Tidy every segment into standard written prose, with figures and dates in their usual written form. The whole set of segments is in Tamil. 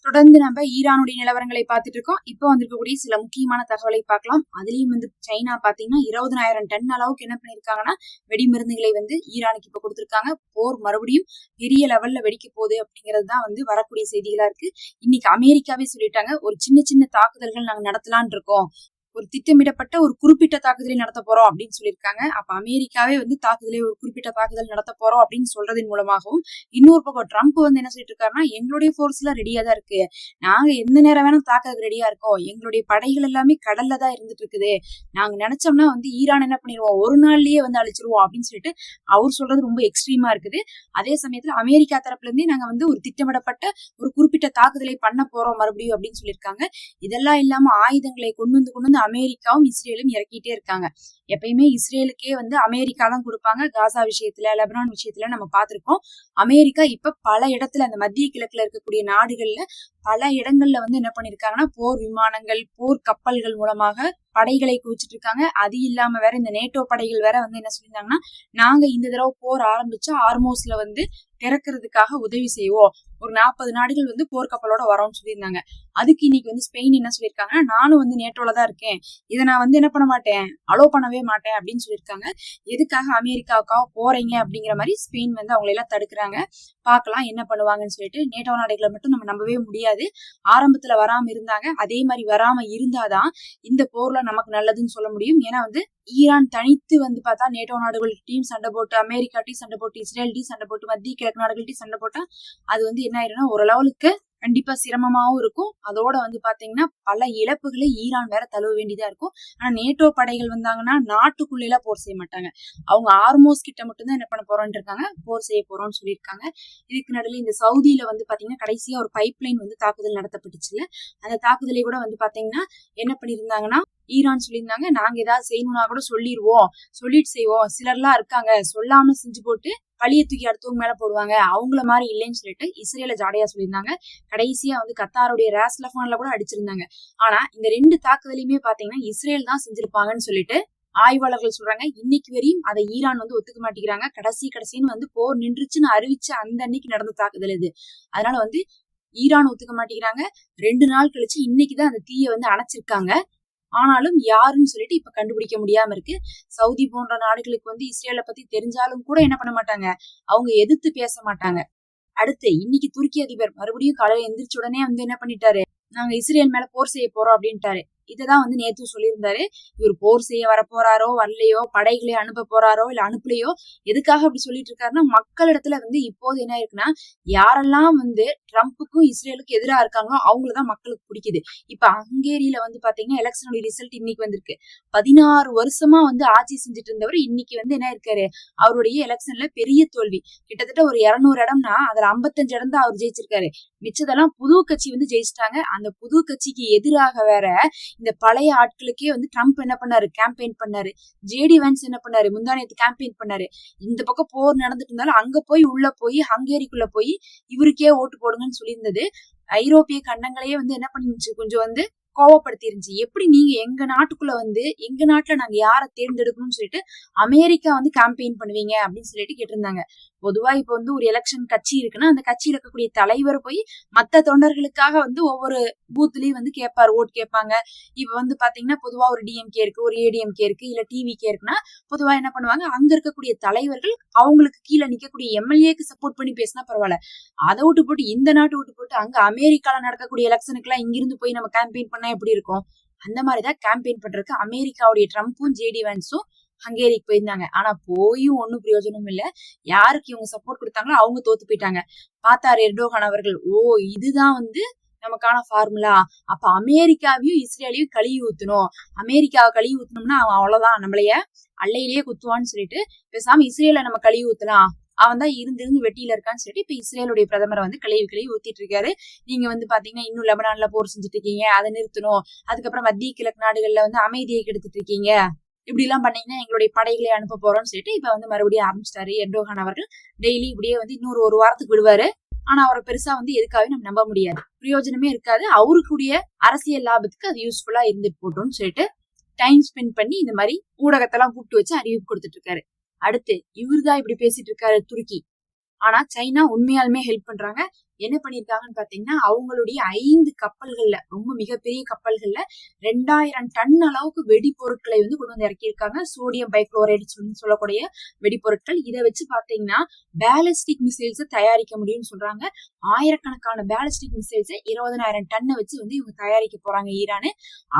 தொடர்ந்து நம்ம ஈரானுடைய நிலவரங்களை பார்த்துட்டு இருக்கோம். இப்போ வந்திருக்கக்கூடிய சில முக்கியமான தகவலை பார்க்கலாம். அதுலயும் சைனா பாத்தீங்கன்னா 20,000 டன் அளவுக்கு என்ன பண்ணிருக்காங்கன்னா வெடிமருந்துகளை ஈரானுக்கு இப்ப கொடுத்திருக்காங்க. போர் மறுபடியும் பெரிய லெவல்ல வெடிக்க போகுது அப்படிங்கிறது தான் வரக்கூடிய செய்திகளா இருக்கு. இன்னைக்கு அமெரிக்காவே சொல்லிட்டாங்க, ஒரு சின்ன சின்ன தாக்குதல்கள் நாங்க நடத்தலான் இருக்கோம், ஒரு திட்டமிடப்பட்ட ஒரு குறிப்பிட்ட தாக்குதலை நடத்த போறோம் அப்படின்னு சொல்லியிருக்காங்க. அப்ப அமெரிக்காவே தாக்குதலை ஒரு குறிப்பிட்ட தாக்குதல் நடத்த போறோம் அப்படின்னு சொல்றதன் மூலமாகவும், இன்னொரு பக்கம் ட்ரம்ப் என்ன சொல்லிட்டு இருக்காருன்னா, எங்களுடைய போர்ஸ் எல்லாம் ரெடியா தான் இருக்கு, நாங்க எந்த நேரம் வேணும் தாக்க ரெடியா இருக்கோம், எங்களுடைய படைகள் எல்லாமே கடல்ல தான் இருந்துட்டு இருக்குது, நாங்க நினைச்சோம்னா ஈரான் என்ன பண்ணிடுவோம், ஒரு நாள்லயே அழிச்சிருவோம் அப்படின்னு சொல்லிட்டு அவர் சொல்றது ரொம்ப எக்ஸ்ட்ரீமா இருக்குது. அதே சமயத்துல அமெரிக்கா தரப்புல இருந்தே நாங்க ஒரு திட்டமிடப்பட்ட ஒரு குறிப்பிட்ட தாக்குதலை பண்ண போறோம் மறுபடியும் அப்படின்னு சொல்லியிருக்காங்க. இதெல்லாம் இல்லாம ஆயுதங்களை கொண்டு வந்து அமெரிக்காவும் இஸ்ரேலும் இறக்கிட்டே இருக்காங்க. எப்பயுமே இஸ்ரேலுக்கே அமெரிக்கா தான் கொடுப்பாங்க. காசா விஷயத்துல, லெபனான் விஷயத்துல நம்ம பார்த்திருக்கோம். அமெரிக்கா இப்ப பல இடத்துல அந்த மத்திய கிழக்குல இருக்கக்கூடிய நாடுகள்ல பல இடங்கள்ல என்ன பண்ணிருக்காங்கன்னா, போர் விமானங்கள், போர் கப்பல்கள் மூலமாக படைகளை குவிச்சிட்டு இருக்காங்க. அது இல்லாம வேற இந்த நேட்டோ படைகள் வேற என்ன சொல்லியிருந்தாங்கன்னா, நாங்க இந்த தடவை போர் ஆரம்பிச்சா ஆர்மோஸ்ல திறக்கிறதுக்காக உதவி செய்வோம், ஒரு 40 நாடுகள் போர்க்கப்பலோட வரோம்னு சொல்லியிருந்தாங்க. அதுக்கு இன்னைக்கு ஸ்பெயின் என்ன சொல்லியிருக்காங்கன்னா, நானும் நேட்டோல தான் இருக்கேன், இதை நான் என்ன பண்ண மாட்டேன், அலோ பண்ணவே மாட்டேன் அப்படின்னு சொல்லியிருக்காங்க. எதுக்காக அமெரிக்காவுக்காக போறீங்க அப்படிங்கிற மாதிரி ஸ்பெயின் அவங்களை எல்லாம் தடுக்கிறாங்க. பார்க்கலாம் என்ன பண்ணுவாங்கன்னு சொல்லிட்டு. நேட்டோ நாடுகளை மட்டும் நம்ம நம்பவே முடியாது. ஆரம்பத்துல வராம இருந்தாங்க, அதே மாதிரி வராம இருந்தாதான் இந்த போர்ல நமக்கு நல்லதுன்னு சொல்ல முடியும். ஏன்னா ஈரான் தனித்து பார்த்தா நேட்டோ நாடுகள் டீம் சண்டை போட்டு, அமெரிக்கா டீம் சண்டை போட்டு, இஸ்ரேல் டீம் சண்டை போட்டு, மத்திய கிழக்கு நாடுகள் டீம் சண்டை போட்டா அது என்ன ஆயிரும்னா ஒரு லெவலுக்கு கண்டிப்பா சிரமமாவும் இருக்கும். அதோட பாத்தீங்கன்னா பல இழப்புகளை ஈரான் வேற தழுவ வேண்டியதா இருக்கும். ஆனா நேட்டோ படைகள் வந்தாங்கன்னா நாட்டுக்குள்ள எல்லாம் போர் செய்ய மாட்டாங்க, அவங்க ஆர்மோஸ் கிட்ட மட்டும்தான் என்ன பண்ண போறோம்னு இருக்காங்க, போர் செய்ய போறோம்னு சொல்லியிருக்காங்க. இதுக்கு நடுவில் இந்த சவுதியில பாத்தீங்கன்னா கடைசியா ஒரு பைப்லைன் தாக்குதல் நடத்தப்பட்டுச்சுல, அந்த தாக்குதலை கூட பாத்தீங்கன்னா என்ன பண்ணிருந்தாங்கன்னா, ஈரான் சொல்லியிருந்தாங்க, நாங்க ஏதாவது செய்யணும்னா கூட சொல்லிடுவோம், சொல்லிட்டு செய்வோம், சிலர்லாம் இருக்காங்க சொல்லாம செஞ்சு போட்டு பழிய தூக்கி அடுத்தவங்க மேல போடுவாங்க, அவங்கள மாதிரி இல்லைன்னு சொல்லிட்டு இஸ்ரேல ஜாடையா சொல்லியிருந்தாங்க. கடைசியா கத்தாருடைய ராஸ்லஃபான்ல கூட அடிச்சிருந்தாங்க. ஆனா இந்த 2 தாக்குதலையுமே பாத்தீங்கன்னா இஸ்ரேல் தான் செஞ்சிருப்பாங்கன்னு சொல்லிட்டு ஆய்வாளர்கள் சொல்றாங்க. இன்னைக்கு வரையும் அதை ஈரான் ஒத்துக்க மாட்டேங்கிறாங்க. கடைசின்னு போர் நின்றுச்சுன்னு அறிவிச்ச அந்த அன்னைக்கு நடந்த தாக்குதல் இது. அதனால ஈரான் ஒத்துக்க மாட்டேங்கிறாங்க. 2 நாள் கழிச்சு இன்னைக்குதான் அந்த தீயை அணைச்சிருக்காங்க. ஆனாலும் யாருன்னு சொல்லிட்டு இப்ப கண்டுபிடிக்க முடியாம இருக்கு. சவுதி போன்ற நாடுகளுக்கு இஸ்ரேலை பத்தி தெரிஞ்சாலும் கூட என்ன பண்ண மாட்டாங்க, அவங்க எதிர்த்து பேச மாட்டாங்க. அடுத்து இன்னைக்கு துருக்கி அதிபர் மறுபடியும் காலையில எந்திரிச்ச உடனே என்ன பண்ணிட்டாரு, நாங்க இஸ்ரேல் மேல போர் செய்ய போறோம் அப்படின்ட்டாரு. இததான் நேத்து சொல்லியிருந்தாரு. இவர் போர் செய்ய வர போறாரோ வரலையோ, படைகளை அனுப்ப போறாரோ இல்ல அனுப்பலையோ, எதுக்காக அப்படி சொல்லிட்டு இருக்காருன்னா, மக்களிடத்துல இப்போது என்ன இருக்குன்னா, யாரெல்லாம் ட்ரம்ப்புக்கும் இஸ்ரேலுக்கும் எதிராக இருக்காங்களோ அவங்களதான் மக்களுக்கு பிடிக்குது. இப்ப ஹங்கேரியில பாத்தீங்கன்னா எலெக்ஷனுடைய ரிசல்ட் இன்னைக்கு வந்திருக்கு. 16 வருஷமா ஆட்சி செஞ்சுட்டு இருந்தவர் இன்னைக்கு என்ன இருக்காரு, அவருடைய எலெக்ஷன்ல பெரிய தோல்வி. கிட்டத்தட்ட ஒரு 200 இடம்னா அதுல 55 இடம் தான் அவர் ஜெயிச்சிருக்காரு. மிச்சதெல்லாம் புது கட்சி ஜெயிச்சிட்டாங்க. அந்த புது கட்சிக்கு எதிராக வேற இந்த பழைய ஆட்களுக்கே ட்ரம்ப் என்ன பண்ணாரு, கேம்பெயின் பண்ணாரு. ஜேடி வான்ஸ் என்ன பண்ணாரு, முந்தானத்து கேம்பெயின் பண்ணாரு. இந்த பக்கம் போர் நடந்துட்டு இருந்தாலும் அங்க போய் உள்ள போய் ஹங்கேரிக்குள்ள போய் இவருக்கே ஓட்டு போடுங்கன்னு சொல்லியிருந்தது. ஐரோப்பிய கண்டங்களையே என்ன பண்ணிருந்துச்சு, கொஞ்சம் கோவப்படுத்தி இருந்துச்சு. எப்படி நீங்க எங்க நாட்டுக்குள்ள எங்க நாட்டுல நாங்க யாரை தேர்ந்தெடுக்கணும்னு சொல்லிட்டு அமெரிக்கா கேம்பெயின் பண்ணுவீங்க அப்படின்னு சொல்லிட்டு கேட்டிருந்தாங்க. பொதுவா இப்ப ஒரு எலெக்ஷன் கட்சி இருக்குன்னா அந்த கட்சியில இருக்கக்கூடிய தலைவர் போய் மத்த தொண்டர்களுக்காக ஒவ்வொரு பூத்லயும் கேட்பாரு, ஓட்டு கேட்பாங்க. இப்ப பாத்தீங்கன்னா பொதுவா ஒரு டிஎம்கே இருக்கு, ஒரு ஏடிஎம்கே இருக்கு, இல்ல டிவிகே இருக்குன்னா பொதுவா என்ன பண்ணுவாங்க, அங்க இருக்கக்கூடிய தலைவர்கள் அவங்களுக்கு கீழே நிக்கக்கூடிய எம்எல்ஏக்கு சப்போர்ட் பண்ணி பேசினா பரவாயில்ல. அதை விட்டு போட்டு இந்த நாட்டு விட்டு போட்டு அங்க அமெரிக்கால நடக்கக்கூடிய எலெக்ஷனுக்கு எல்லாம் இங்கிருந்து போய் நம்ம கேம்பெயின் பண்ணா எப்படி இருக்கும்? அந்த மாதிரிதான் கேம்பெயின் பண்றதுக்கு அமெரிக்காவுடைய ட்ரம்ப்பும் ஜேடி வான்ஸும் ஹங்கேரிக்கு போயிருந்தாங்க. ஆனா போயும் ஒன்னும் பிரயோஜனம் இல்ல. யாருக்கு இவங்க சப்போர்ட் கொடுத்தாங்களோ அவங்க தோத்து போயிட்டாங்க. பார்த்தாரு எர்டோகான் அவர்கள், ஓ இதுதான் நமக்கான ஃபார்முலா, அப்ப அமெரிக்காவையும் இஸ்ரேலையும் கழுவி ஊத்தணும், அமெரிக்காவை கழுவி ஊத்தணும்னா அவன் அவ்வளவுதான் நம்மளைய அல்லையிலேயே குத்துவான்னு சொல்லிட்டு பேசாம இஸ்ரேல நம்ம கழுவி ஊத்தலாம், அவன் தான் இருந்து வெட்டியில இருக்கான்னு சொல்லிட்டு இப்ப இஸ்ரேலுடைய பிரதமரை கழுவி ஊத்திட்டு இருக்காரு. நீங்க பாத்தீங்கன்னா இன்னும் லெபனான்ல போர் செஞ்சுட்டு இருக்கீங்க, அதை நிறுத்தணும், அதுக்கப்புறம் மத்திய கிழக்கு நாடுகள்ல அமைதியை கெடுத்துட்டு இருக்கீங்க, இப்படி எல்லாம் பண்ணீங்கன்னா எங்களுடைய படைகளை அனுப்ப போறோம்னு சொல்லிட்டு இப்ப மறுபடியும் ஆரம்பிச்சிட்டாரு எர்டோகான் அவர்கள். டெய்லி இப்படியே இன்னொரு ஒரு வாரத்துக்கு விடுவாரு. ஆனா அவரை பெருசா எதுக்காக நம்ம நம்ப முடியாது, பிரயோஜனமே இருக்காது. அவருக்குரிய அரசியல் லாபத்துக்கு அது யூஸ்ஃபுல்லா இருந்துட்டு போட்டோம்னு சொல்லிட்டு டைம் ஸ்பெண்ட் பண்ணி இந்த மாதிரி ஊடகத்தெல்லாம் கூப்பிட்டு வச்சு அறிவிப்பு கொடுத்துட்டு இருக்காரு. அடுத்து இவருதான் இப்படி பேசிட்டு இருக்காரு துருக்கி. ஆனா சைனா உண்மையாலுமே ஹெல்ப் பண்றாங்க. என்ன பண்ணிருக்காங்கன்னு பாத்தீங்கன்னா அவங்களுடைய 5 கப்பல்கள்ல, ரொம்ப மிகப்பெரிய கப்பல்கள்ல 2000 டன் அளவுக்கு வெடிப்பொருட்களை வந்து கொண்டு வந்து இறக்கியிருக்காங்க. சோடியம் பைக்ளோரைடு சொல்லக்கூடிய வெடிப்பொருட்கள். இதை வச்சு பாத்தீங்கன்னா பேலிஸ்டிக் மிசைல்ஸ் தயாரிக்க முடியும்னு சொல்றாங்க. ஆயிரக்கணக்கான பேலிஸ்டிக் மிசைல்ஸ் 20,000 டன்னை வச்சு வந்து இவங்க தயாரிக்க போறாங்க ஈரானு.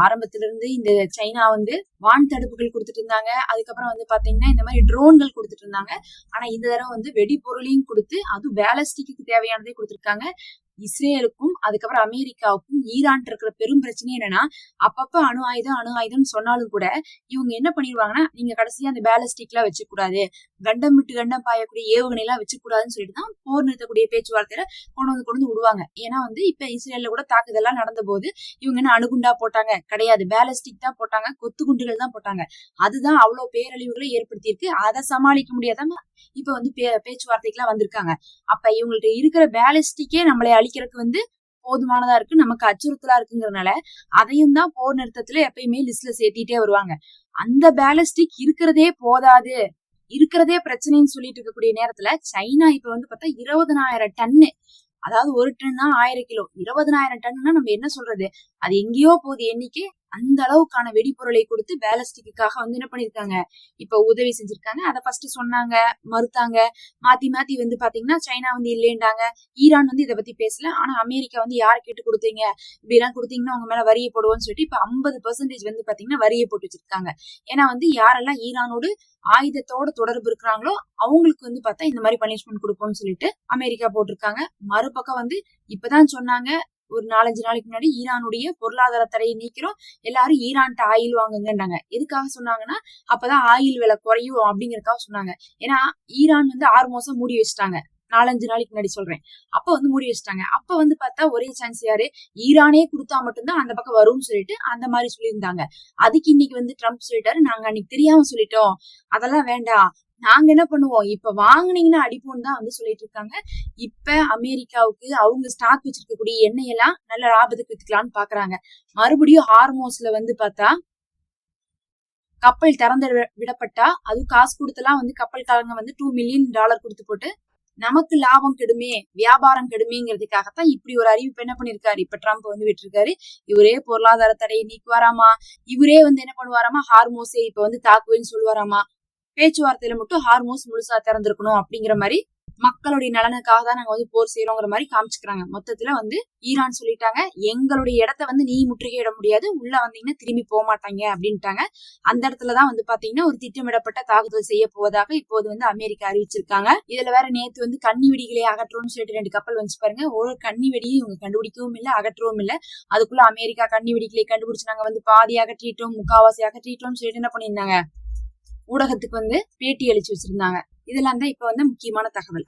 ஆரம்பத்துல இருந்து இந்த சைனா வந்து வான் தடுப்புகள் கொடுத்துட்டு இருந்தாங்க. அதுக்கப்புறம் வந்து பாத்தீங்கன்னா இந்த மாதிரி ட்ரோன்கள் கொடுத்துட்டு இருந்தாங்க. ஆனா இந்த தடவை வந்து வெடிபொருளையும் கொடுத்து அதுவும் பேலிஸ்டிக்கு தேவையானதே கொடுத்துருக்காங்க. இஸ்ரேலுக்கும் அதுக்கப்புறம் அமெரிக்காவுக்கும் ஈரான் இருக்கிற பெரும் பிரச்சனை என்னன்னா, அப்பப்ப அணு ஆயுதம் சொன்னாலும் கூட இவங்க என்ன பண்ணிடுவாங்கன்னா, நீங்க கடைசியா அந்த பேலிஸ்டிக் எல்லாம் வச்சுக்க கூடாது, கண்டம் விட்டு கண்டம் பாயக்கூடிய ஏவுகணை எல்லாம் வச்சுக்க கூடாதுன்னு சொல்லிட்டு தான் போர் நிறுத்தக்கூடிய பேச்சுவார்த்தையில கொண்டு வந்து விடுவாங்க. ஏன்னா வந்து இப்ப இஸ்ரேல்ல கூட தாக்குதல்லாம் நடந்த போது இவங்க என்ன அணுகுண்டா போட்டாங்க கிடையாது, பேலிஸ்டிக் தான் போட்டாங்க, கொத்து குண்டுகள் தான் போட்டாங்க. அதுதான் அவ்வளவு பேரழிவுகளை ஏற்படுத்தியிருக்கு. அதை சமாளிக்க முடியாதாம இப்ப வந்து பேச்சுவார்த்தைக்கெல்லாம் வந்திருக்காங்க. அப்ப இவங்கள்ட்ட இருக்கிற பேலிஸ்டிக்கே நம்மளை அழிக்கிறதுக்கு வந்து போதுமானதா இருக்கு, நமக்கு அச்சுறுத்தலா இருக்குங்கிறதுனால அதையும் தான் போர் நிறுத்தத்துல எப்பயுமே லிஸ்ட்ல சேர்த்திட்டே வருவாங்க. அந்த பேலிஸ்டிக் இருக்கிறதே போதாது, இருக்கிறதே பிரச்சனைன்னு சொல்லிட்டு இருக்கக்கூடிய நேரத்துல சைனா இப்ப வந்து பார்த்தா 20,000 டன்னு, அதாவது ஒரு டன்னா 1000 கிலோ, 20,000 டன்னா நம்ம என்ன சொல்றது, அது எங்கேயோ போகுது எண்ணிக்கை. அந்த அளவுக்கான வெடிப்பொருளை கொடுத்து பேலிஸ்டிக்காக வந்து என்ன பண்ணிருக்காங்க, இப்ப உதவி செஞ்சிருக்காங்க. அதை ஃபர்ஸ்ட் சொன்னாங்க, மறுத்தாங்க, மாத்தி வந்து பாத்தீங்கன்னா சைனா வந்து இல்லைன்றாங்க. ஈரான் வந்து இதை பத்தி பேசல. ஆனா அமெரிக்கா வந்து யாரை கேட்டு கொடுத்தீங்க, இப்படி எல்லாம் கொடுத்தீங்கன்னா உங்க மேல வரியை போடுவோம்னு சொல்லிட்டு இப்ப 50% வந்து பாத்தீங்கன்னா வரியை போட்டு வச்சிருக்காங்க. ஏன்னா வந்து யாரெல்லாம் ஈரானோடு ஆயுதத்தோட தொடர்பு இருக்கிறாங்களோ அவங்களுக்கு வந்து பார்த்தா இந்த மாதிரி பனிஷ்மெண்ட் கொடுப்போம்னு சொல்லிட்டு அமெரிக்கா போட்டிருக்காங்க. மறுபக்கம் வந்து இப்பதான் சொன்னாங்க, ஒரு 4-5 நாளைக்கு முன்னாடி ஈரானுடைய பொருளாதார தடையை நீக்கிறோம், எல்லாரும் ஈரான்ட்ட ஆயில் வாங்குங்கன்றாங்க. எதுக்காக சொன்னாங்கன்னா அப்பதான் ஆயில் விலை குறையும் அப்படிங்கறதுக்காக சொன்னாங்க. ஏன்னா ஈரான் வந்து 6 மாசம் மூடி வச்சுட்டாங்க, 4-5 நாளைக்கு முன்னாடி சொல்றேன். அப்ப வந்து மூடி வச்சுட்டாங்க. அப்ப வந்து பார்த்தா ஒரே சான்ஸ் யாரு, ஈரானே கொடுத்தா மட்டும்தான் அந்த பக்கம் வரும்னு சொல்லிட்டு அந்த மாதிரி சொல்லியிருந்தாங்க. அதுக்கு இன்னைக்கு வந்து ட்ரம்ப் சொல்லிட்டாரு, நாங்க அன்னைக்கு தெரியாம சொல்லிட்டோம், அதெல்லாம் வேண்டாம், நாங்க என்ன பண்ணுவோம், இப்ப வாங்குனீங்கன்னா அடிப்போம் தான் வந்து சொல்லிட்டு இருக்காங்க. இப்ப அமெரிக்காவுக்கு அவங்க ஸ்டாக் வச்சிருக்கக்கூடிய எண்ணெய் எல்லாம் நல்ல லாபத்துக்கு வித்துக்கலாம்னு பாக்குறாங்க. மறுபடியும் ஹார்மோஸ்ல வந்து பார்த்தா கப்பல் திறந்து விடப்பட்டா அதுவும் காசு கொடுத்தெல்லாம் வந்து கப்பல்காரங்க வந்து $2 மில்லியன் கொடுத்து போட்டு நமக்கு லாபம் கெடுமே, வியாபாரம் கெடுமேங்கிறதுக்காகத்தான் இப்படி ஒரு அறிவிப்பு என்ன பண்ணிருக்காரு இப்ப ட்ரம்ப் வந்து விட்டுருக்காரு. இவரே பொருளாதார தடையை நீக்குவாராமா, இவரே வந்து என்ன பண்ணுவாராமா, ஹார்மோஸே இப்ப வந்து தாக்குவேன்னு சொல்லுவாராமா, பேச்சுவார்த்தையில மட்டும் ஹார்மோஸ் முழுசா திறந்திருக்கணும் அப்படிங்கிற மாதிரி மக்களுடைய நலனுக்காக தான் நாங்க வந்து போர் செய்யறோங்கிற மாதிரி காமிச்சுக்கிறாங்க. மொத்தத்துல வந்து ஈரான் சொல்லிட்டாங்க, எங்களுடைய இடத்த வந்து நீ முற்றுகையிட முடியாது, உள்ள வந்தீங்கன்னா திரும்பி போக மாட்டாங்க அப்படின்ட்டாங்க. அந்த இடத்துலதான் வந்து பாத்தீங்கன்னா ஒரு திட்டமிடப்பட்ட தாக்குதல் செய்ய போவதாக இப்போது வந்து அமெரிக்கா அறிவிச்சிருக்காங்க. இதுல வேற நேத்து வந்து கன்னி வெடிகளை அகற்றோம்னு சொல்லிட்டு 2 கப்பல் வந்து பாருங்க. ஒரு கன்னி வெடியும் இவங்க கண்டுபிடிக்கவும் இல்லை, அகற்றவும் இல்லை. அதுக்குள்ள அமெரிக்கா கன்னி வெடிகளை கண்டுபிடிச்சு நாங்க வந்து பாதி அகற்றிட்டோம், முக்காவாசி அகற்றிட்டோம்னு சொல்லிட்டு என்ன பண்ணியிருந்தாங்க, ஊடகத்துக்கு வந்து பேட்டி அளிச்சு வச்சிருந்தாங்க. இதெல்லாம் தான் இப்ப வந்து முக்கியமான தகவல்.